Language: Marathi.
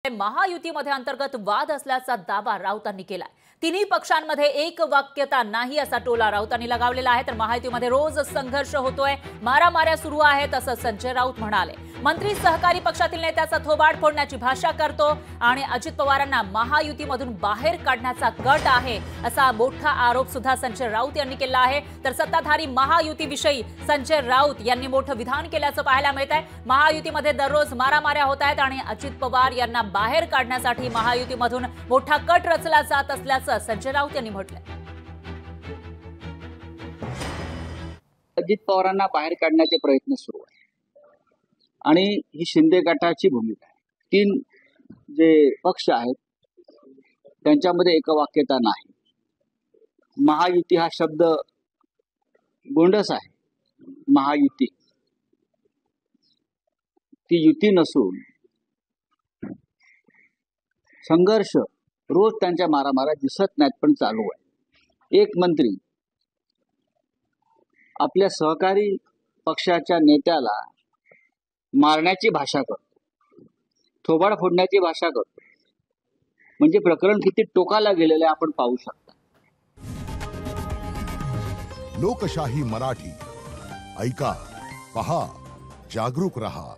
महायुतीमध्ये अंतर्गत वाद असल्याचा दावा राऊतांनी केलाय। तिन्ही पक्षांमध्ये एक वाक्यता नाही असा टोला राऊतांनी लगावलेला आहे। तर महायुतीमध्ये रोज संघर्ष होतोय, मारामाऱ्या सुरू आहेत असं संजय राऊत म्हणाले। मंत्री सहकारी पक्षातील नेत्याचा थोबाड फोडण्याची भाषा करतो आणि अजित पवारांना महायुतीमधून बाहेर काढण्याचा कट आहे असा मोठा आरोप सुद्धा संजय राऊत यांनी केला आहे। तर सत्ताधारी महायुतीविषयी संजय राऊत यांनी मोठं विधान केल्याचं पाहायला मिळत आहे। महायुतीमध्ये दररोज मारामाऱ्या होत आहेत आणि अजित पवार यांना बाहेर काढण्यासाठी महायुतीमधून मोठा कट रचला जात असल्याचं संजय राऊत यांनी म्हटलंय। अजित पवारांना बाहेर काढण्याचे प्रयत्न सुरू आहेत आणि ही शिंदे गटाची भूमिका आहे। तीन जे पक्ष आहेत त्यांच्यामध्ये एकवाक्यता नाही। महायुती हा शब्द गोंडस आहे। महायुती ती युती नसून संघर्ष रोज त्यांच्या मारामाऱ्या दिसत नाहीत पण चालू आहे। एक मंत्री आपल्या सहकारी पक्षाच्या नेत्याला मारण्याची भाषा करतो, थोबाड फोडण्याची भाषा करतो, म्हणजे प्रकरण किती टोकाला गेलेले आपण पाहू शकता। लोकशाही मराठी ऐका, पहा, जागरूक रहा।